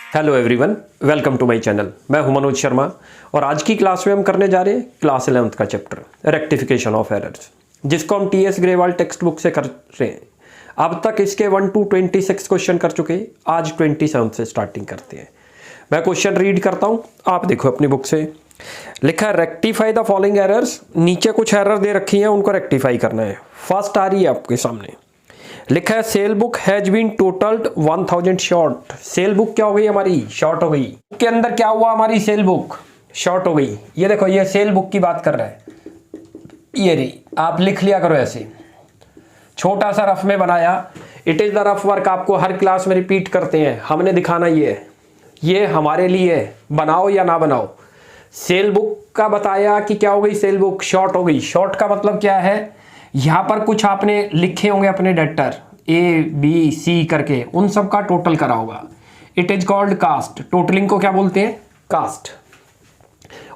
Hello everyone, welcome to my channel. मैं हूं मनोज शर्मा और आज की क्लास में हम करने जा रहे हैं क्लास 11th का चैप्टर रेक्टिफिकेशन ऑफ एरर्स, जिसको हम टीएस ग्रेवाल टेक्स्ट बुक से कर रहे हैं। अब तक इसके 1 to 26 क्वेश्चन कर चुके हैं। आज 27 से स्टार्टिंग करते हैं। मैं क्वेश्चन रीड करता हूं, आप देखो अपनी बुक से। लिखा है रेक्टिफाई द फॉलोइंग एरर्स। नीचे कुछ एरर दे रखी है, उनको रेक्टिफाई करना है। फर्स्ट आ रही है आपके सामने, लिखा है sale book has been totalled 1000 short. Sale book क्या हो गई हमारी? शॉर्ट हो गई। के अंदर क्या हुआ? हमारी सेल बुक शॉर्ट हो गई। ये देखो, ये सेल बुक की बात कर रहा है। ये रही, आप लिख लिया करो ऐसे, छोटा सा रफ में बनाया। It is the rough work, आपको हर क्लास में रिपीट करते हैं। हमने दिखाना ये हमारे लिए है, बनाओ या ना बनाओ। सेल बुक का बताया कि क्या हो गई, सेल बुक शॉर्ट हो गई। शॉर्ट का मतलब क्या है? यहां पर कुछ आपने लिखे होंगे अपने डेटर ABC करके, उन सब का टोटल करा होगा। It is called cast. Totalling को क्या बोलते हैं? कास्ट।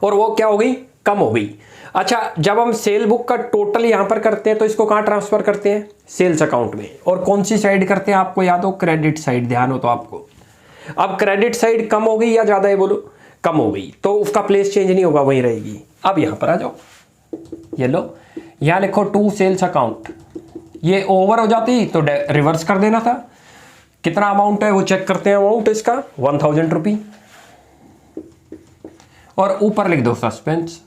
और वो क्या हो गई? कम हो गई। अच्छा, जब हम सेल बुक का टोटल यहां पर करते हैं तो इसको कहां ट्रांसफर करते हैं? सेल्स अकाउंट में। और कौन सी साइड करते हैं? आपको याद हो, क्रेडिट साइड। ध्यान हो तो आपको। अब क्रेडिट साइड कम हो गई या ज्यादा है? बोलो। कम हो गई, तो उसका प्लेस चेंज नहीं होगा, वहीं रहेगी। अब यहां पर आ जाओ, ये लो, यहां लिखो टू सेल्स अकाउंट। ये ओवर हो जाती तो रिवर्स कर देना था। कितना अमाउंट है वो चेक करते हैं। अमाउंट इसका 1000 रुपी, और ऊपर लिख दो सस्पेंस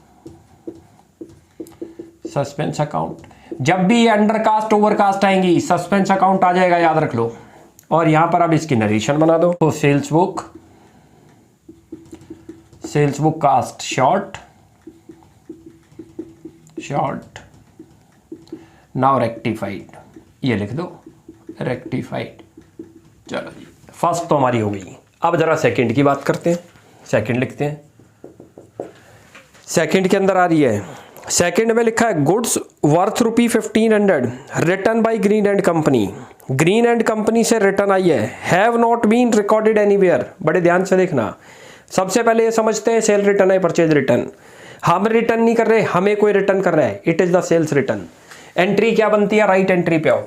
अकाउंट। जब भी ये अंडरकास्ट ओवरकास्ट आएंगी, सस्पेंस अकाउंट आ जाएगा, याद रख लो। और यहां पर अब इसकी नरेशन बना दो। तो sales book cast short now rectified. ये लिख दो रेक्टिफाइड। चलो जी, फर्स्ट तो हमारी हो गई। अब जरा सेकंड की बात करते हैं। सेकंड लिखते हैं। सेकंड के अंदर आ रही है, सेकंड में लिखा है goods worth ₹1500 return by Green and company. Green and company से रिटर्न आई है, have not been recorded anywhere. बड़े ध्यान से देखना। सबसे पहले ये समझते हैं सेल रिटर्न है, परचेज रिटर्न। हम रिटर्न नहीं कर रहे, हमें कोई रिटर्न कर रहा है। It is the sales return. Entry क्या बनती है? राइट एंट्री पे आओ,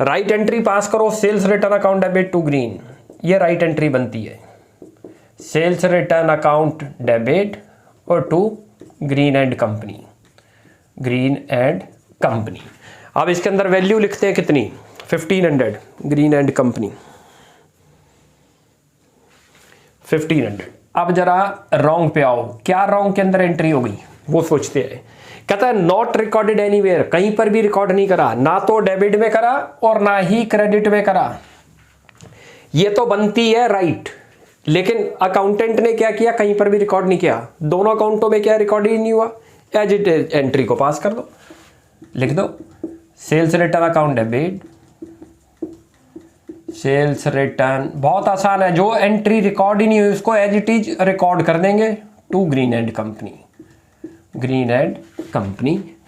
राइट एंट्री पास करो। Sales return account debit to Green, ये राइट एंट्री बनती है। सेल्स रिटर्न अकाउंट डेबिट और टू ग्रीन एंड कंपनी। अब इसके अंदर वैल्यू लिखते हैं कितनी? 1500 ग्रीन एंड कंपनी 1500। अब जरा रॉन्ग पे आओ। क्या रॉन्ग के अंदर एंट्री हो गई वो सोचते हैं। कहता है नॉट रिकॉर्डेड एनीवेयर, कहीं पर भी रिकॉर्ड नहीं करा, ना तो डेबिट में करा और ना ही क्रेडिट में करा। ये तो बनती है राइट, लेकिन अकाउंटेंट ने क्या किया? कहीं पर भी रिकॉर्ड नहीं किया। दोनों अकाउंटों में क्या रिकॉर्ड ही नहीं हुआ। एज इट इज एंट्री को पास कर दो, लिख दो sales return account debit, sales return. बहुत आसान है, जो एंट्री रिकॉर्ड ही नहीं हुई उसको एज इट इज रिकॉर्ड कर देंगे टू ग्रीन एंड कंपनी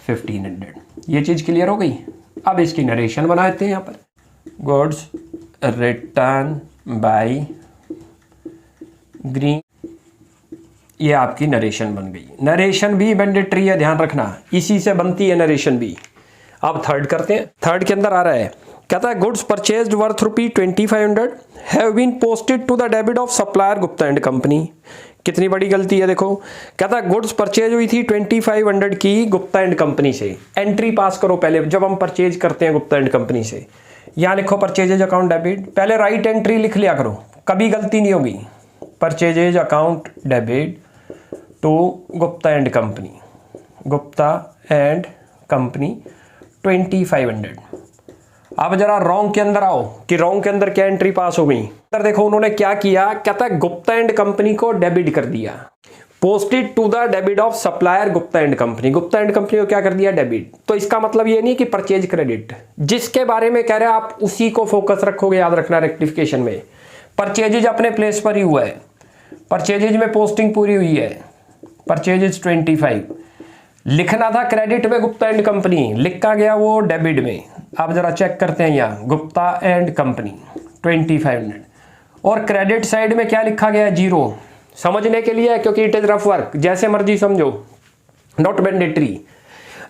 1500। ये चीज क्लियर हो गई। अब इसकी नरेशन बनाते हैं। यहां पर गुड्स रिटर्न बाय ग्रीन, ये आपकी नरेशन बन गई। नरेशन भी मैंडेटरी है, ध्यान रखना, इसी से बनती है नरेशन भी। अब थर्ड करते हैं। थर्ड के अंदर आ रहा है, कहता है goods purchased worth ₹2500 have been posted to the debit of supplier Gupta and company. कितनी बड़ी गलती है देखो। कहता है गुड्स परचेज हुई थी 2500 की गुप्ता एंड कंपनी से। एंट्री पास करो पहले, जब हम परचेज करते हैं गुप्ता एंड कंपनी से। यहां लिखो परचेजेज अकाउंट डेबिट, पहले राइट एंट्री लिख लिया करो, कभी गलती नहीं होगी। Purchases account debit to Gupta and company 2500। अब जरा रॉन्ग के अंदर आओ कि रॉन्ग के अंदर क्या एंट्री पास हो गई। अंदर देखो उन्होंने क्या किया। कहता है गुप्ता एंड कंपनी को डेबिट कर दिया, posted to the debit of supplier Gupta and company. Gupta and company को क्या कर दिया? डेबिट। तो इसका मतलब ये नहीं कि परचेज क्रेडिट, जिसके बारे में कह रहे हैं आप उसी को फोकस रखोगे। याद रखना रेक्टिफिकेशन में परचेजेज अपने प्लेस पर ही हुआ है, परचेजेज में पोस्टिंग पूरी हुई है। परचेजेज 25 लिखना था क्रेडिट में गुप्ता एंड कंपनी, लिखा गया वो डेबिट में। अब जरा चेक करते हैं, यहाँ गुप्ता एंड कंपनी 2500 और क्रेडिट साइड में क्या लिखा गया है? 0। समझने के लिए है, क्योंकि इट इज रफ वर्क, जैसे मर्जी समझो, नॉट मैंडेटरी।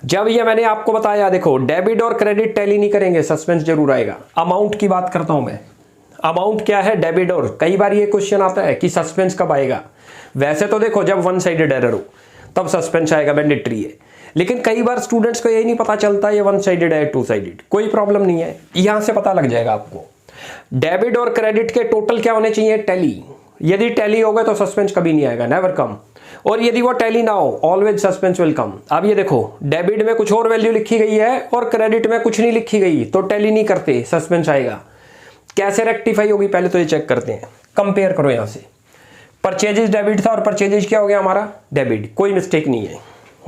जब ये मैंने आपको बताया, देखो डेबिट और क्रेडिट टैली नहीं करेंगे, सस्पेंस जरूर आएगा। अमाउंट की बात करता हूं मैं, अमाउंट क्या है, डेबिट। और कई बार ये क्वेश्चन आता है कि सस्पेंस कब आएगा। वैसे तो देखो जब वन साइडेड एरर हो तब सस्पेंस आएगा, मैंडेटरी है। लेकिन कई बार स्टूडेंट्स को यही नहीं पता चलता ये वन साइडेड है टू साइडेड, कोई प्रॉब्लम नहीं है, यहां से पता लग जाएगा आपको। डेबिट और क्रेडिट के टोटल क्या होने चाहिए, टैली। यदि टैली हो गए तो सस्पेंस कभी नहीं आएगा, नेवर कम। और यदि वो टैली ना हो, ऑलवेज सस्पेंस विल कम। अब ये देखो डेबिट में कुछ और वैल्यू लिखी गई है और क्रेडिट में कुछ नहीं लिखी गई, तो टैली नहीं करते, सस्पेंस आएगा। कैसे रेक्टिफाई होगी पहले तो ये चेक करते हैं। कंपेयर करो यहां से, परचेजेज डेबिट था और परचेजेज क्या हो गया हमारा, डेबिट, कोई मिस्टेक नहीं है।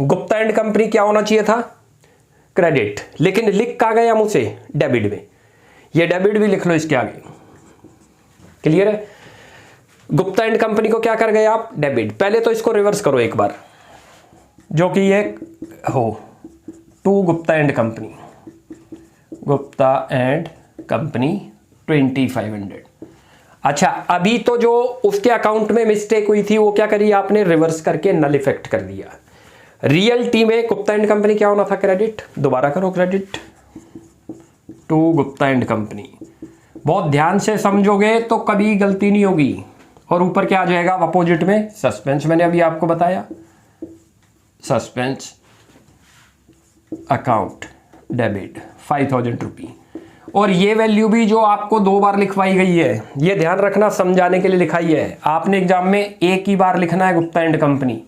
गुप्ता एंड कंपनी क्या होना चाहिए था, क्रेडिट, लेकिन लिख कहां गए हम उसे, डेबिट में। ये डेबिट भी लिख लो इसके आगे, क्लियर है। गुप्ता एंड कंपनी को क्या कर गए आप, डेबिट। पहले तो इसको रिवर्स करो एक बार, जो कि ये हो to Gupta and company, Gupta and company 2500। अच्छा, अभी तो जो उसके अकाउंट में मिस्टेक हुई थी वो क्या करी आपने, रिवर्स करके नल इफेक्ट कर दिया। रियल टी में गुप्ता एंड कंपनी क्या होना था, क्रेडिट। दोबारा करो, credit to Gupta and company. बहुत ध्यान से समझोगे तो कभी गलती नहीं होगी। और ऊपर क्या आ जाएगा अपोजिट में, सस्पेंस। मैंने अभी आपको बताया, सस्पेंस अकाउंट डेबिट 5000 रुपी। और ये वैल्यू भी जो आपको 2 बार लिखवाई गई है, ये ध्यान रखना, समझाने के लिए लिखाई है। आपने एग्जाम में एक ही बार लिखना है गुप्ता एंड कंपनी,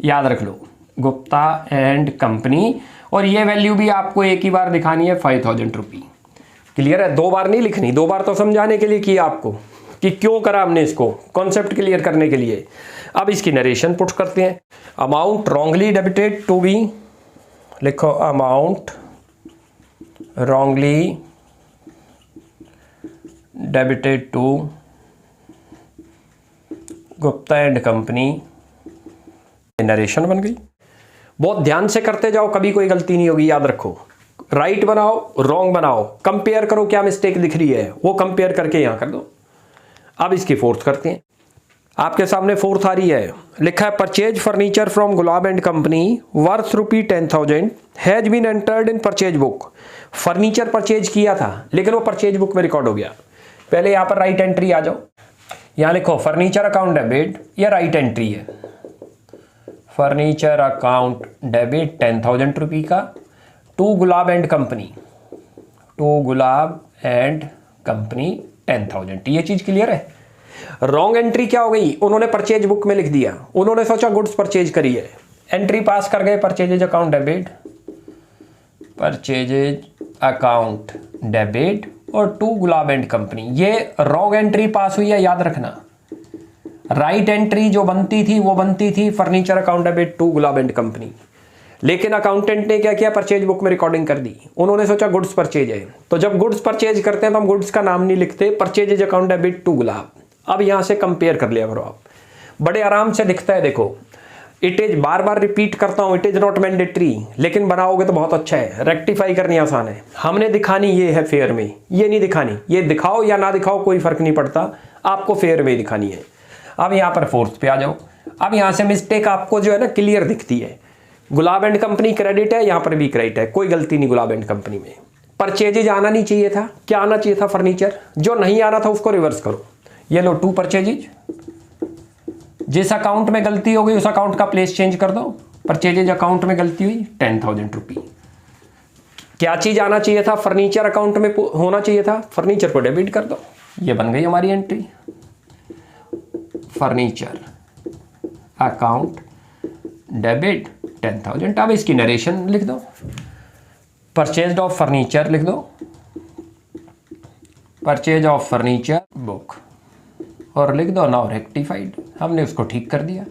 याद रख लो, गुप्ता एंड कंपनी। और ये वैल्यू भी आपको एक ही बार दिखानी है, 5000 रुपी। क्लियर है, 2 बार नहीं लिखनी। 2 बार तो समझाने के लिए किया आपको कि क्यों करा हमने इसको, कॉन्सेप्ट क्लियर करने के लिए। अब इसकी नरेशन पुट करते हैं। Amount wrongly debited to be, लिखो amount wrongly debited to Gupta and company. Narration बन गई। बहुत ध्यान से करते जाओ, कभी कोई गलती नहीं होगी, याद रखो। राइट बनाओ, रॉन्ग बनाओ, कंपेयर करो क्या मिस्टेक दिख रही है, वो कंपेयर करके यहां कर दो। अब इसकी फोर्थ करते हैं। आपके सामने फोर्थ आ रही है, लिखा है purchase furniture from Gulab and company worth ₹10,000 has been entered in purchase book. Furniture purchase किया था लेकिन वो परचेज बुक में रिकॉर्ड हो गया। पहले यहां पर राइट एंट्री आ जाओ, यहां लिखो फर्नीचर अकाउंट डेबिट, या राइट एंट्री है, फर्नीचर अकाउंट डेबिट 10,000 रुपी का to Gulab and company, to Gulab and company 10,000। ये चीज क्लियर है। रॉन्ग एंट्री क्या हो गई, उन्होंने परचेज बुक में लिख दिया, उन्होंने सोचा गुड्स परचेज करी है, एंट्री पास कर गए purchases account debit, purchases account debit और टू गुलाब एंड कंपनी। ये रॉन्ग एंट्री पास हुई है, याद रखना। राइट एंट्री जो बनती थी वो बनती थी furniture account debit to Gulab and company, लेकिन अकाउंटेंट ने क्या किया, परचेज बुक में रिकॉर्डिंग कर दी। उन्होंने सोचा गुड्स परचेज है, तो जब गुड्स परचेज करते हैं तो हम गुड्स का नाम नहीं लिखते, परचेजेज अकाउंट डेबिट टू गुलाब। अब यहां से कंपेयर कर लिया करो आप, बड़े आराम से दिखता है। देखो it is, bar bar repeat करता हूं, इट इज नॉट मैंडेटरी, लेकिन बनाओगे तो बहुत अच्छा है, रेक्टिफाई करनी आसान है। हमने दिखानी ये है फेयर में, ये नहीं दिखानी, ये दिखाओ या ना दिखाओ कोई फर्क नहीं पड़ता, आपको फेयर में दिखानी है। अब यहां पर फोर्थ पे आ जाओ। अब यहां से मिस्टेक आपको जो है ना क्लियर दिखती है, गुलाब एंड कंपनी क्रेडिट है, यहां पर भी क्रेडिट है, कोई गलती नहीं गुलाब एंड कंपनी में। परचेजेज आना नहीं चाहिए था, क्या आना चाहिए था, फर्नीचर। जो नहीं आना था उसको रिवर्स करो, ये लो टू परचेजेज, जिस अकाउंट में गलती हो गई उस अकाउंट का प्लेस चेंज कर दो। परचेजेज अकाउंट में गलती हुई 10,000 रुपी। क्या चीज आना चाहिए था, फर्नीचर अकाउंट में होना चाहिए था, फर्नीचर को डेबिट कर दो। ये बन गई हमारी एंट्री, फर्नीचर अकाउंट डेबिट 10,000। अब इसकी नरेशन लिख दो, परचेज ऑफ फर्नीचर लिख दो, परचेज ऑफ फर्नीचर बुक, और लिख दो नाउ रेक्टिफाइड। हमने उसको ठीक कर दिया,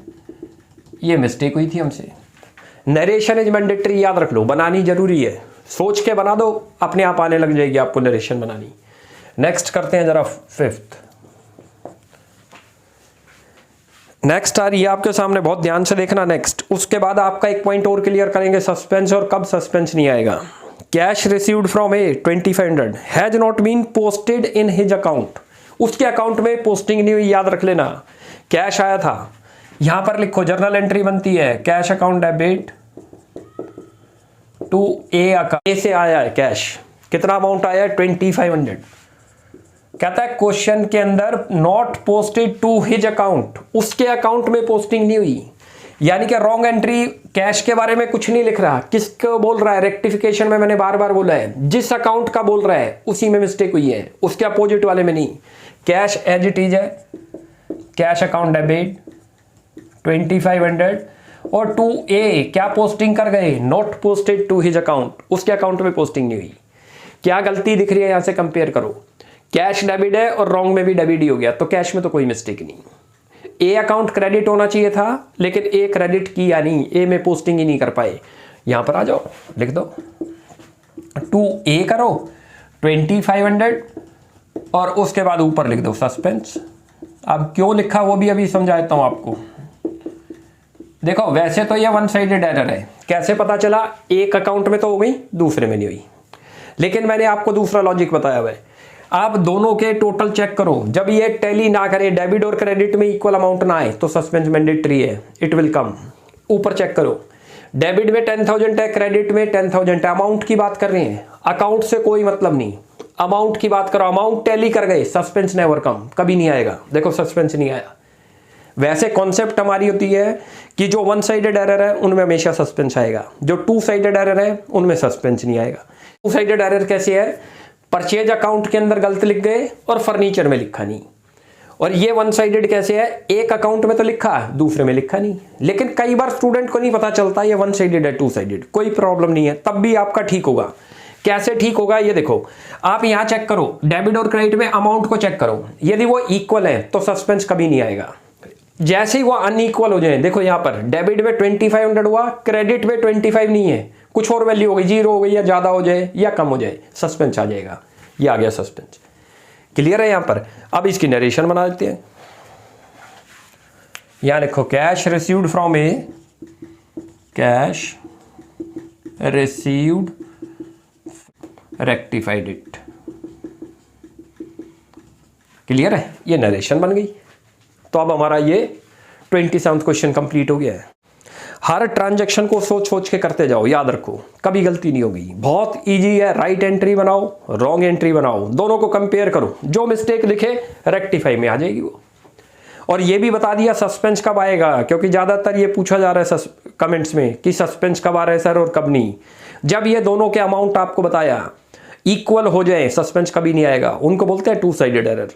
ये मिस्टेक हुई थी हमसे। नरेशन इज मैंडेटरी, याद रख लो, बनानी जरूरी है, सोच के बना दो, अपने आप आने लग जाएगी आपको नरेशन बनानी। नेक्स्ट करते हैं जरा फिफ्थ। नेक्स्ट आ रही है आपके सामने, बहुत ध्यान से देखना नेक्स्ट। उसके बाद आपका एक पॉइंट और क्लियर करेंगे, सस्पेंस और कब सस्पेंस नहीं आएगा। Cash received from A 2500 has not been posted in his account. उसके अकाउंट में पोस्टिंग नहीं हुई, याद रख लेना। कैश आया था, यहां पर लिखो जर्नल एंट्री बनती है, cash account debit to A account. A से आया है कैश, कितना अमाउंट आया है 2500। कहता है क्वेश्चन के अंदर not posted to his account, उसके अकाउंट में पोस्टिंग नहीं हुई, यानी कि रॉन्ग एंट्री कैश के बारे में कुछ नहीं लिख रहा। किसको बोल रहा है? रेक्टिफिकेशन में मैंने बार बार बोला है, जिस अकाउंट का बोल रहा है उसी में मिस्टेक हुई है, उसके अपोजिट वाले में नहीं। कैश एज इट इज है, कैश अकाउंट डेबिट 2500, और 2A क्या पोस्टिंग कर गए? Not posted to his account, उसके अकाउंट में पोस्टिंग नहीं हुई। क्या गलती दिख रही है? यहां से कंपेयर करो, कैश डेबिट है और रॉन्ग में भी डेबिट ही हो गया, तो कैश में तो कोई मिस्टेक नहीं। ए अकाउंट क्रेडिट होना चाहिए था, लेकिन ए क्रेडिट किया नहीं, ए में पोस्टिंग ही नहीं कर पाए। यहां पर आ जाओ, लिख दो 2A करो 2500 और उसके बाद ऊपर लिख दो सस्पेंस। अब क्यों लिखा वो भी अभी समझाता हूं आपको। देखो वैसे तो ये वन साइडेड एरर है, कैसे पता चला? एक अकाउंट में तो हो गई, दूसरे में नहीं हुई, लेकिन मैंने आपको दूसरा लॉजिक बताया हुआ है। आप दोनों के टोटल चेक करो, जब ये टैली ना करे, डेबिट और क्रेडिट में इक्वल अमाउंट ना आए तो सस्पेंस मैंडेटरी है, इट विल कम। ऊपर चेक करो, डेबिट में 10,000 है, क्रेडिट में 10,000 है, अमाउंट की बात कर रहे हैं, अकाउंट से कोई मतलब नहीं, अमाउंट की बात करो। अमाउंट टैली कर गए, सस्पेंस नेवर कम, कभी नहीं आएगा। देखो सस्पेंस नहीं आया। वैसे कॉन्सेप्ट हमारी होती है कि जो वन साइडेड एरर है उनमें हमेशा सस्पेंस आएगा, जो टू साइडेड एरर है उनमें सस्पेंस नहीं आएगा। टू साइडेड एरर कैसे है? परचेज अकाउंट के अंदर गलत लिख गए और फर्नीचर में लिखा नहीं। और ये वन साइडेड कैसे है? एक अकाउंट में तो लिखा, दूसरे में लिखा नहीं। लेकिन कई बार स्टूडेंट को नहीं पता चलता ये वन साइडेड है टू साइडेड, कोई प्रॉब्लम नहीं है, तब भी आपका ठीक होगा। कैसे ठीक होगा ये देखो, आप यहां चेक करो, डेबिट और क्रेडिट में अमाउंट को चेक करो, यदि वो इक्वल है तो सस्पेंस कभी नहीं आएगा। जैसे ही वो अनइक्वल हो जाए, देखो यहां पर डेबिट में 2500 हुआ, क्रेडिट में 25 नहीं है, कुछ और वैल्यू हो गई, 0 हो गई या ज्यादा हो जाए या कम हो जाए, सस्पेंस आ जाएगा। ये आ गया सस्पेंस। क्लियर है यहां पर? अब इसकी नरेशन बना देते हैं। यहां लिखो cash received from A, cash received rectified it. Clear है? ये नरेशन बन गई। तो अब हमारा ये 27वां क्वेश्चन कंप्लीट हो गया है। हर ट्रांजैक्शन को सोच सोच के करते जाओ, याद रखो कभी गलती नहीं होगी। बहुत इजी है, राइट एंट्री बनाओ, रॉन्ग एंट्री बनाओ, दोनों को कंपेयर करो, जो मिस्टेक लिखे रेक्टिफाई में आ जाएगी वो। और ये भी बता दिया सस्पेंस कब आएगा, क्योंकि ज्यादातर ये पूछा जा रहा है कमेंट्स में कि सस्पेंस कब आ रहा है सर और कब नहीं। जब ये दोनों के अमाउंट आपको बताया इक्वल हो जाए, सस्पेंस कभी नहीं आएगा, उनको बोलते हैं टू साइडेड एरर।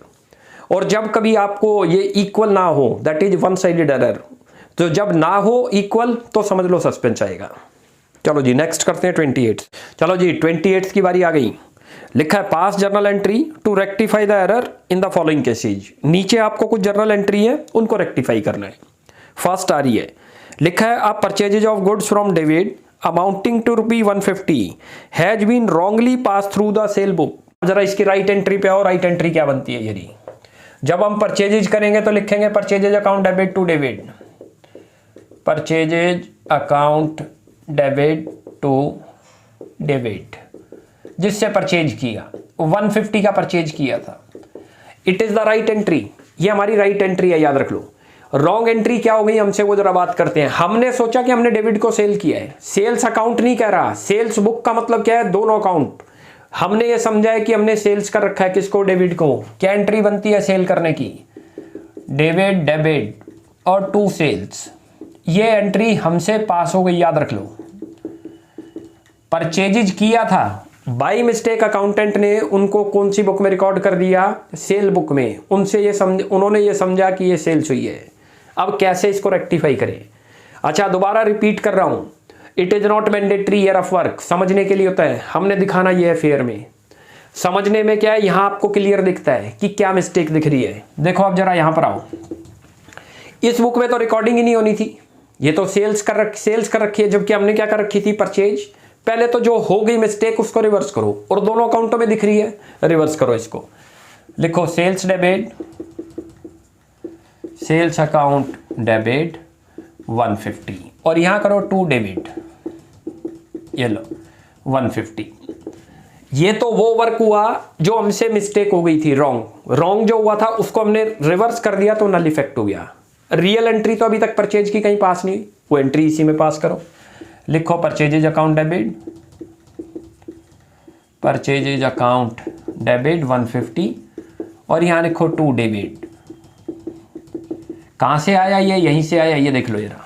और जब कभी आपको ये इक्वल ना हो, that is one sided error. तो जब ना हो इक्वल तो समझ लो सस्पेंस आएगा। चलो जी नेक्स्ट करते हैं 28। चलो जी 28 की बारी आ गई। लिखा है pass journal entry to rectify the error in the following cases. नीचे आपको कुछ जर्नल एंट्री है, उनको रेक्टिफाई करना है। फर्स्ट आ रही है, लिखा है आप purchases of goods from David amounting to ₹150 has been wrongly pass through the sale book. जरा इसकी राइट एंट्री पे आओ, राइट एंट्री क्या बनती है यदि जब हम परचेजेज करेंगे तो लिखेंगे purchases account debit to debit, purchases account debit to debit, जिससे परचेज किया 150 का परचेज किया था। It is the right entry, ये हमारी राइट एंट्री है, याद रख लो। रॉन्ग एंट्री क्या हो गई हमसे, वो जरा बात करते हैं। हमने सोचा कि हमने डेबिट को सेल किया है, सेल्स अकाउंट नहीं कह रहा, सेल्स बुक का मतलब क्या है, दोनों अकाउंट। हमने ये समझा है कि हमने सेल्स कर रखा है, किसको, डेबिट को। क्या एंट्री बनती है सेल करने की, डेबिट डेबिट और टू सेल्स, ये एंट्री हमसे पास हो गई, याद रख लो। परचेजेज किया था, बाई मिस्टेक अकाउंटेंट ने उनको कौन सी बुक में रिकॉर्ड कर दिया, सेल बुक में। उनसे ये उन्होंने ये समझा कि ये सेल्स हुई है। अब कैसे इसको रेक्टिफाई करें। अच्छा दोबारा रिपीट कर रहा हूं, it is not mandatory year of work, समझने के लिए होता है, हमने दिखाना ये है फेयर में। समझने में क्या है, यहां आपको क्लियर दिखता है कि क्या मिस्टेक दिख रही है। देखो अब जरा यहां पर आओ, इस बुक में तो रिकॉर्डिंग ही नहीं होनी थी, ये तो सेल्स कर रखी है, जबकि हमने क्या कर रखी थी, परचेज। पहले तो जो हो गई मिस्टेक उसको रिवर्स करो, और दोनों अकाउंटों में दिख रही है, रिवर्स करो इसको। लिखो sales debit, sales account debit 150, और यहां करो टू डेबिट, ये लो 150। ये तो वो वर्क हुआ जो हमसे मिस्टेक हो गई थी, रॉन्ग जो हुआ था उसको हमने रिवर्स कर दिया तो नल इफेक्ट हो गया। रियल एंट्री तो अभी तक परचेज की कहीं पास नहीं हुई, वो एंट्री इसी में पास करो। लिखो purchases account debit, purchases account debit 150, और यहाँ लिखो टू डेबिट। कहाँ से आया ये? यहीं से आया, ये देख लो जरा।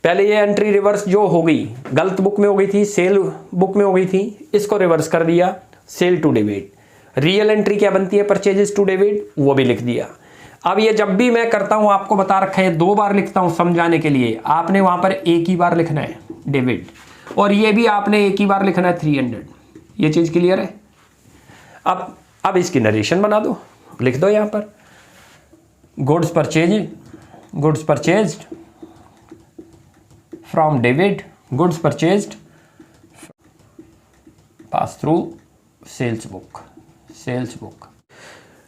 पहले ये एंट्री रिवर्स जो हो गई, गलत बुक में हो गई थी, सेल बुक में हो गई थी, इसको रिवर्स कर दिया, sale to debit. Real entry क्या बनती है? परचेजेस टू डेबिट, वो भी लिख दिया। अब ये जब भी मैं करता हूं, आपको बता रखा है 2 बार लिखता हूं समझाने के लिए, आपने वहां पर एक ही बार लिखना है डेबिट, और ये भी आपने एक ही बार लिखना है 300। ये चीज क्लियर है? अब इसकी नरेशन बना दो, लिख दो यहां पर goods purchased from debit, goods purchased pass through sales book.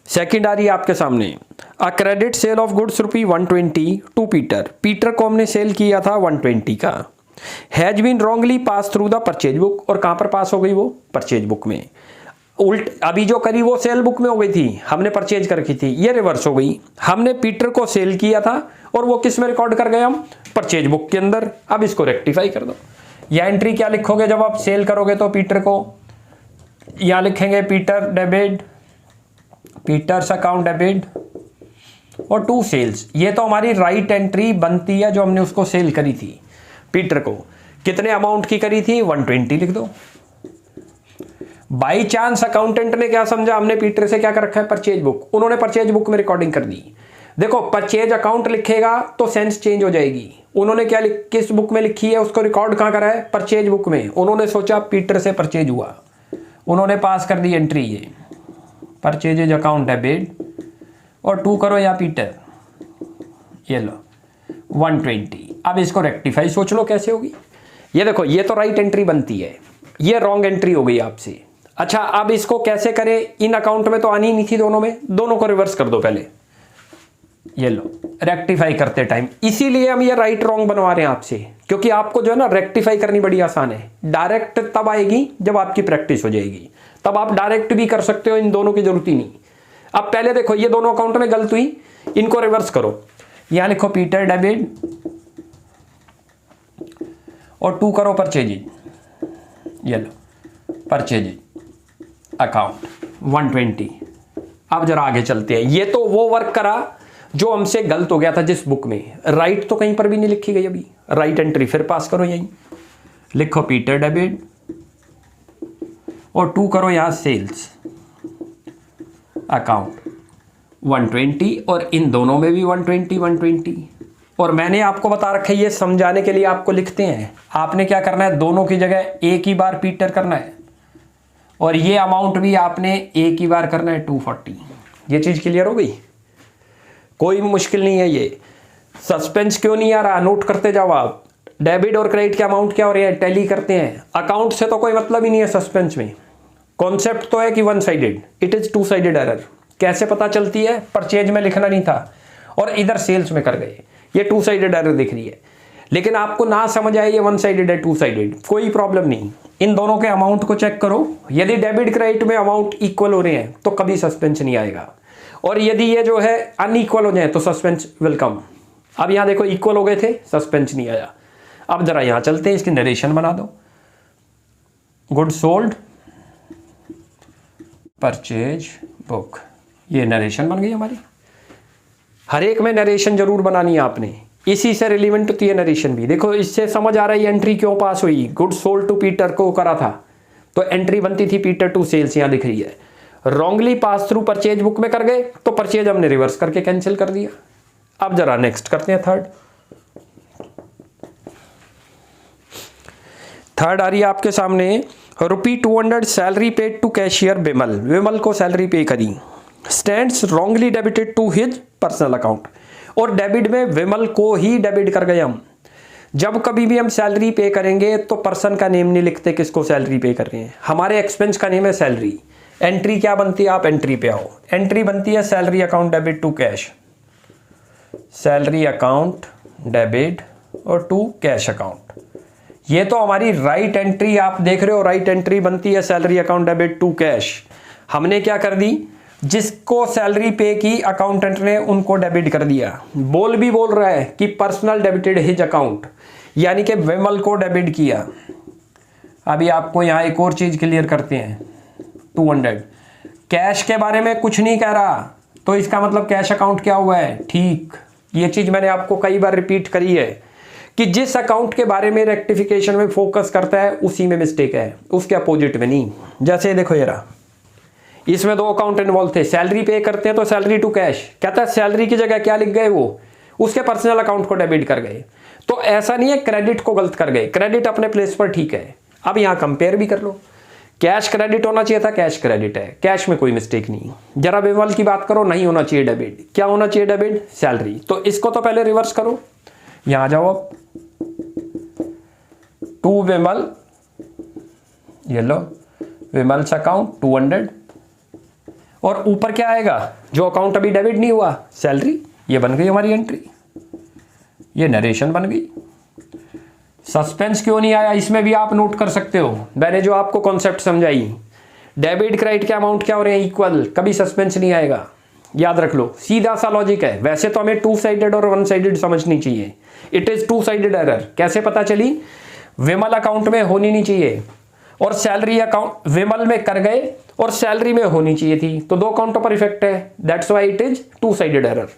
Second आ रही है आपके सामने, uh credit sale of goods ₹120 to Peter को हमने सेल किया था 120 का, has been wrongly pass through the purchase book, और कहां पर पास हो गई वो? परचेज बुक में। उल्ट अभी जो करी वो सेल बुक में हो गई थी, हमने परचेज कर रखी थी, ये रिवर्स हो गई। हमने पीटर को सेल किया था और वो किस में रिकॉर्ड कर गए हम? परचेज बुक के अंदर। अब इसको रेक्टिफाई कर दो। यह एंट्री क्या लिखोगे जब आप सेल करोगे तो पीटर को? यहां लिखेंगे Peter debit, Peter's account debit और टू सेल्स। ये तो हमारी राइट एंट्री बनती है जो हमने उसको सेल करी थी पीटर को। कितने अमाउंट की करी थी? 120 लिख दो। बाई चांस अकाउंटेंट ने क्या समझा, हमने पीटर से क्या कर रखा है? Purchase book. उन्होंने परचेज बुक में रिकॉर्डिंग कर दी। देखो परचेज अकाउंट लिखेगा तो सेंस चेंज हो जाएगी। उन्होंने क्या किस बुक में लिखी है, उसको रिकॉर्ड कहां करा है? परचेज बुक में। उन्होंने सोचा पीटर से परचेज हुआ, उन्होंने पास कर दी एंट्री ये परचेजेज अकाउंट डेबिट, और टू करो या पीटर, ये लो 120। अब इसको रेक्टिफाई सोच लो कैसे होगी। ये देखो, ये तो राइट एंट्री बनती है, ये रॉन्ग एंट्री हो गई आपसे। अच्छा अब इसको कैसे करें? इन अकाउंट में तो आनी नहीं थी दोनों में, दोनों को रिवर्स कर दो पहले। ये लो रेक्टिफाई करते टाइम, इसीलिए हम ये राइट रॉन्ग बनवा रहे हैं आपसे, क्योंकि आपको जो है ना रेक्टिफाई करनी बड़ी आसान है। डायरेक्ट तब आएगी जब आपकी प्रैक्टिस हो जाएगी, तब आप डायरेक्ट भी कर सकते हो, इन दोनों की जरूरत ही नहीं। अब पहले देखो ये दोनों अकाउंट में गलत हुई, इनको रिवर्स करो। यहां लिखो पीटर डेबिट और टू करो परचेजिंग, ये लो परचेजिंग अकाउंट 120। अब जरा आगे चलते हैं। ये तो वो वर्क करा जो हमसे गलत हो गया था जिस बुक में, राइट तो कहीं पर भी नहीं लिखी गई अभी। राइट एंट्री फिर पास करो, यहीं लिखो पीटर डेबिट और टू करो यहां सेल्स अकाउंट 120, और इन दोनों में भी 120। और मैंने आपको बता रखा है ये समझाने के लिए आपको लिखते हैं, आपने क्या करना है? दोनों की जगह एक ही बार पीटर करना है, और ये अमाउंट भी आपने एक ही बार करना है 240। ये चीज क्लियर हो गई? कोई मुश्किल नहीं है। ये सस्पेंस क्यों नहीं आ रहा? नोट करते जाओ आप। डेबिट और क्रेडिट के अमाउंट क्या हो रहे हैं? टैली करते हैं। अकाउंट से तो कोई मतलब ही नहीं है सस्पेंस में। कॉन्सेप्ट तो है कि one sided, it is two sided error. कैसे पता चलती है? परचेज में लिखना नहीं था और इधर सेल्स में कर गए, ये टू साइडेड एरर दिख रही है। लेकिन आपको ना समझ आए ये वन साइडेड है टू साइडेड, कोई प्रॉब्लम नहीं। इन दोनों के अमाउंट को चेक करो, यदि डेबिट क्रेडिट में अमाउंट इक्वल हो रहे हैं तो कभी सस्पेंस नहीं आएगा, और यदि ये जो है अनइक्वल हो जाए तो सस्पेंस विल कम। अब यहां देखो इक्वल हो गए थे, सस्पेंस नहीं आया। अब जरा यहां चलते हैं, इसकी नरेशन बना दो। गुड सोल्ड परचेज बुक, ये नरेशन बन गई हमारी। हर एक में नरेशन जरूर बनानी है आपने, इसी से रिलेवेंट होती है नरेशन भी। देखो इससे समझ आ रहा है ये एंट्री क्यों पास हुई। गुड सोल्ड टू पीटर को करा था तो एंट्री बनती थी पीटर टू सेल्स, यहां दिख रही है। Wrongly pass through purchase book में कर गए तो परचेज हमने रिवर्स करके कैंसिल कर दिया। अब जरा नेक्स्ट करते हैं थर्ड आ रही है आपके सामने, ₹200 salary paid to cashier Vimal को सैलरी पे करी, stands wrongly debited to his personal account. और डेबिट में विमल को ही डेबिट कर गए हम। जब कभी भी हम सैलरी पे करेंगे तो पर्सन का नेम नहीं लिखते किसको सैलरी पे कर रहे हैं, हमारे एक्सपेंस का नेम है सैलरी। एंट्री क्या बनती है? आप एंट्री पे आओ। एंट्री बनती है salary account debit to cash, salary account debit और टू कैश अकाउंट। ये तो हमारी राइट एंट्री आप देख रहे हो, राइट एंट्री बनती है salary account debit to cash. हमने क्या कर दी? जिसको सैलरी पे की अकाउंटेंट ने उनको डेबिट कर दिया। बोल रहा है कि पर्सनल डेबिटेड हिज अकाउंट, यानी कि विमल को डेबिट किया। अभी आपको यहां एक और चीज क्लियर करते हैं। 200 कैश के बारे में कुछ नहीं कह रहा, तो इसका मतलब कैश अकाउंट क्या हुआ है, ठीक। ये चीज मैंने आपको कई बार रिपीट करी है कि जिस अकाउंट के बारे में रेक्टिफिकेशन में फोकस करता है उसी में मिस्टेक है, उसके अपोजिट में नहीं। जैसे देखो ये रहा, इसमें 2 अकाउंट इन्वॉल्व थे, सैलरी पे करते हैं तो सैलरी टू कैश, कहता है सैलरी की जगह क्या लिख गए, वो उसके पर्सनल अकाउंट को डेबिट कर गए। तो ऐसा नहीं है क्रेडिट को गलत कर गए, क्रेडिट अपने प्लेस पर ठीक है। अब यहां कंपेयर भी कर लो, कैश क्रेडिट होना चाहिए था, कैश क्रेडिट है, कैश में कोई मिस्टेक नहीं। जरा विमल की बात करो, नहीं होना चाहिए डेबिट, क्या होना चाहिए डेबिट, सैलरी। तो इसको तो पहले रिवर्स करो, यहां जाओ अब, टू विमल, ये लो विमल्स अकाउंट 200, और ऊपर क्या आएगा, जो अकाउंट अभी डेबिट नहीं हुआ, सैलरी। ये बन गई हमारी एंट्री, ये नरेशन बन गई। सस्पेंस क्यों नहीं आया, इसमें भी आप नोट कर सकते हो, मैंने जो आपको कॉन्सेप्ट समझाई, डेबिट क्रेडिट के अमाउंट क्या हो रहे हैं, इक्वल, कभी सस्पेंस नहीं आएगा, याद रख लो, सीधा सा लॉजिक है। वैसे तो हमें 2 साइडेड और 1 साइडेड समझनी चाहिए, इट इज 2 साइडेड एरर। कैसे पता चली, विमल अकाउंट में होनी नहीं चाहिए और सैलरी अकाउंट विमल में कर गए और सैलरी में होनी चाहिए थी, तो 2 अकाउंटों पर इफेक्ट है, that's why it is 2 sided error.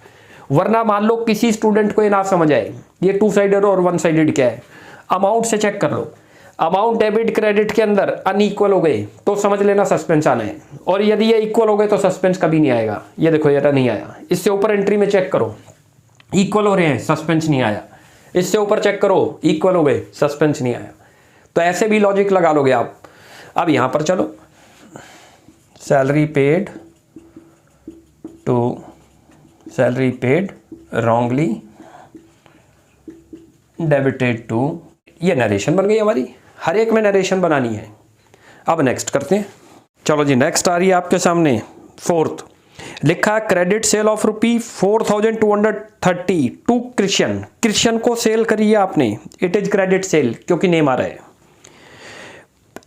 वरना मान लो किसी स्टूडेंट को ये ना समझ आए ये 2 साइडेड और 1 साइडेड क्या है, अमाउंट से चेक कर लो, अमाउंट डेबिट क्रेडिट के अंदर अनइक्वल हो गए तो समझ लेना सस्पेंस आना है, और यदि ये इक्वल हो गए तो सस्पेंस कभी नहीं आएगा। ये देखो ये नहीं आया, इससे ऊपर एंट्री में चेक करो, इक्वल हो रहे हैं, सस्पेंस नहीं आया, इससे ऊपर चेक करो, इक्वल हो गए, सस्पेंस नहीं आया। तो ऐसे भी लॉजिक लगा लोगे आप। अब यहां पर चलो, salary paid to salary paid wrongly debited to, ये नरेशन बन गई हमारी, हर एक में नरेशन बनानी है। अब नेक्स्ट करते हैं, चलो जी नेक्स्ट आ रही है आपके सामने, 4th लिखा credit sale of ₹4230 to Christian, Christian को सेल करी है आपने, इट इज क्रेडिट सेल क्योंकि नेम आ रहा है।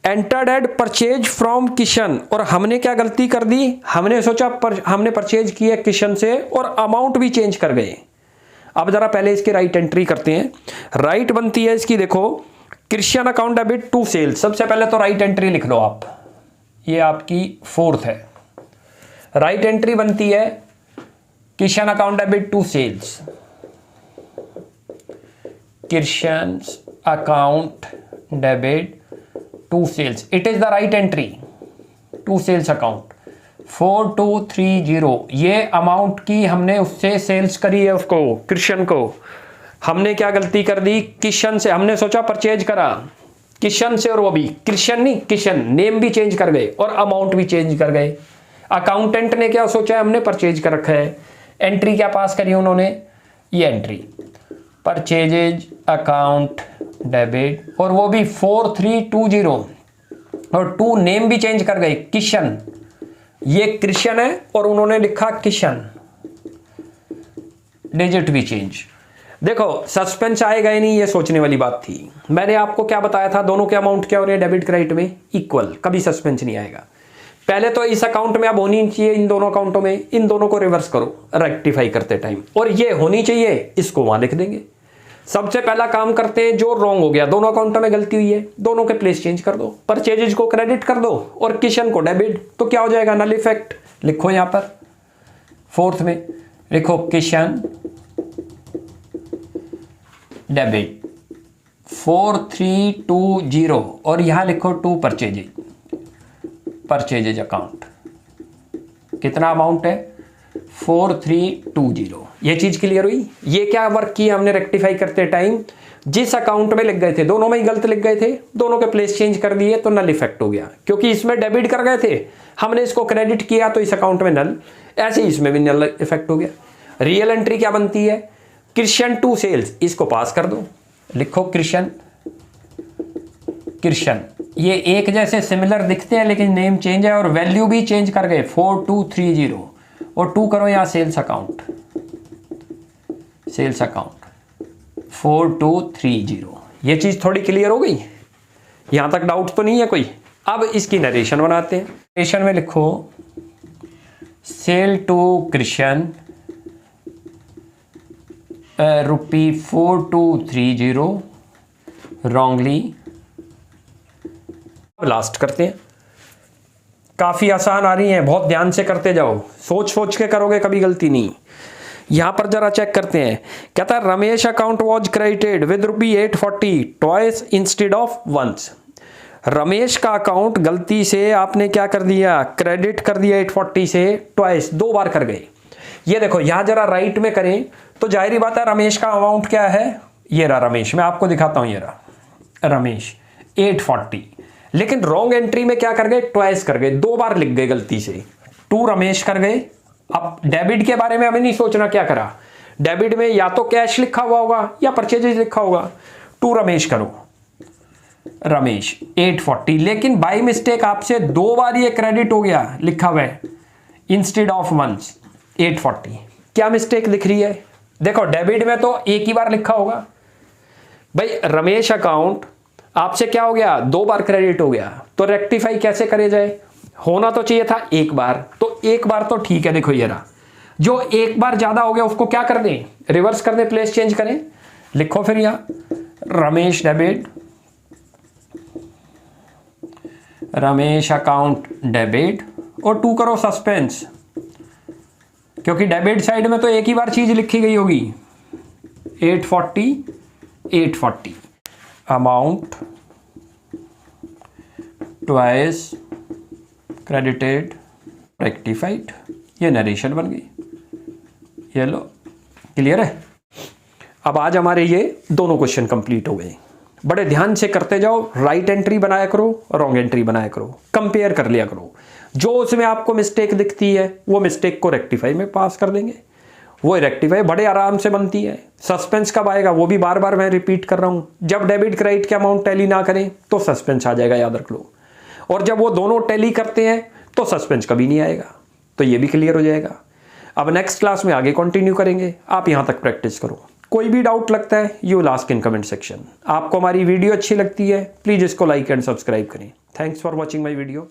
Entered as purchase from Kishan, और हमने क्या गलती कर दी, हमने सोचा हमने परचेज किया किशन से और अमाउंट भी चेंज कर गए। अब जरा पहले इसकी राइट एंट्री करते हैं, राइट बनती है इसकी, देखो Christian account debit to sales, सबसे पहले तो राइट एंट्री लिख लो आप, ये आपकी 4th है। राइट एंट्री बनती है Christian account debit to sales, Christian account debit to sales, it is the right entry, to sales account 4230, ये अमाउंट की हमने उससे सेल्स करी है, उसको क्रिश्चियन को। हमने क्या गलती कर दी, किशन से हमने सोचा परचेज करा किशन से, और वो भी क्रिश्चियन नहीं किशन, नेम भी चेंज कर गए और अमाउंट भी चेंज कर गए। अकाउंटेंट ने क्या सोचा, हमने परचेज कर रखा है, एंट्री क्या पास करी उन्होंने, ये एंट्री परचेजेज अकाउंट डेबिट, और वो भी 4320, और 2 नेम भी चेंज कर गए, किशन, ये क्रिश्चियन है और उन्होंने लिखा किशन, डिजिट भी चेंज। देखो सस्पेंस आएगा ही नहीं, ये सोचने वाली बात थी। मैंने आपको क्या बताया था, दोनों के अमाउंट क्या हो रहे हैं डेबिट क्रेडिट में, इक्वल, कभी सस्पेंस नहीं आएगा। पहले तो इस अकाउंट में अब होनी चाहिए, इन दोनों अकाउंटों में, इन दोनों को रिवर्स करो रेक्टिफाई करते टाइम, और ये होनी चाहिए, इसको वहां लिख देंगे। सबसे पहला काम करते हैं, जो रॉन्ग हो गया, दोनों अकाउंटों में गलती हुई है, दोनों के प्लेस चेंज कर दो, परचेजेज को क्रेडिट कर दो और किशन को डेबिट, तो क्या हो जाएगा, नल इफेक्ट। लिखो यहां पर 4th में लिखो किशन डेबिट 4320, और यहां लिखो टू परचेजेज अकाउंट, कितना अमाउंट है 4320। ये चीज क्लियर हुई। ये क्या वर्क किया हमने रेक्टिफाई करते टाइम, जिस अकाउंट में लिख गए थे, दोनों में ही गलत लिख गए थे, दोनों के प्लेस चेंज कर दिए तो नल इफेक्ट हो गया, क्योंकि इसमें डेबिट कर गए थे, हमने इसको क्रेडिट किया तो इस अकाउंट में नल, ऐसे ही इसमें भी नल इफेक्ट हो गया। रियल एंट्री क्या बनती है, क्रिश्चियन टू सेल्स, इसको पास कर दो, लिखो क्रिश्चियन, ये एक जैसे सिमिलर दिखते हैं लेकिन नेम चेंज है और वैल्यू भी चेंज कर गए, 4230, और 2 करो यहां सेल्स अकाउंट 4230। ये चीज थोड़ी क्लियर हो गई, यहां तक डाउट तो नहीं है कोई। अब इसकी नरेशन बनाते हैं, नरेशन में लिखो sale to Christian ₹4230 wrongly. Last करते हैं, काफ़ी आसान आ रही हैं, बहुत ध्यान से करते जाओ, सोच सोच के करोगे कभी गलती नहीं। यहाँ पर जरा चेक करते हैं, कहता है Ramesh account was credited with ₹840 twice instead of once. Ramesh का अकाउंट गलती से आपने क्या कर दिया, क्रेडिट कर दिया 840 से ट्वाइस, 2 बार कर गए। ये देखो यहाँ जरा राइट में करें तो जाहिर बात है रमेश का अमाउंट क्या है, ये रहा रमेश, मैं आपको दिखाता हूँ, ये रहा रमेश 840, लेकिन रॉन्ग एंट्री में क्या कर गए, ट्वाइस कर गए, 2 बार लिख गए गलती से, 2 रमेश कर गए। अब डेबिट के बारे में हमें नहीं सोचना, क्या करा, डेबिट में या तो कैश लिखा हुआ होगा या परचेजेज लिखा होगा, 2 रमेश करो, रमेश 840, लेकिन बाय मिस्टेक आपसे 2 बार ये क्रेडिट हो गया, लिखा हुआ है इंस्टेड ऑफ वंस 840। क्या मिस्टेक दिख रही है, देखो डेबिट में तो एक ही बार लिखा होगा, भाई रमेश अकाउंट आपसे क्या हो गया, 2 बार क्रेडिट हो गया, तो रेक्टिफाई कैसे करे जाए, होना तो चाहिए था 1 बार, तो 1 बार तो ठीक है। देखो ये रहा, जो 1 बार ज्यादा हो गया उसको क्या कर दें, रिवर्स कर दें, प्लेस चेंज करें, लिखो फिर यहां Ramesh debit, Ramesh account debit, और 2 करो सस्पेंस, क्योंकि डेबिट साइड में तो एक ही बार चीज लिखी गई होगी, 840 अमाउंट ट्वाइस क्रेडिटेड रेक्टिफाइड, ये नरेशन बन गई, ये लो, क्लियर है। अब आज हमारे ये दोनों क्वेश्चन कंप्लीट हो गए। बड़े ध्यान से करते जाओ, राइट एंट्री बनाया करो, रॉन्ग एंट्री बनाया करो, कंपेयर कर लिया करो, जो उसमें आपको मिस्टेक दिखती है वो मिस्टेक को रेक्टिफाई में पास कर देंगे, वो रेक्टिफाई बड़े आराम से बनती है। सस्पेंस कब आएगा वो भी बार बार मैं रिपीट कर रहा हूँ, जब डेबिट क्रेडिट के अमाउंट टैली ना करें तो सस्पेंस आ जाएगा, याद रख लो, और जब वो दोनों टैली करते हैं तो सस्पेंस कभी नहीं आएगा, तो ये भी क्लियर हो जाएगा। अब नेक्स्ट क्लास में आगे कंटिन्यू करेंगे, आप यहाँ तक प्रैक्टिस करो। कोई भी डाउट लगता है you will ask in comment section. आपको हमारी वीडियो अच्छी लगती है प्लीज़ इसको लाइक एंड सब्सक्राइब करें। Thanks for watching my video.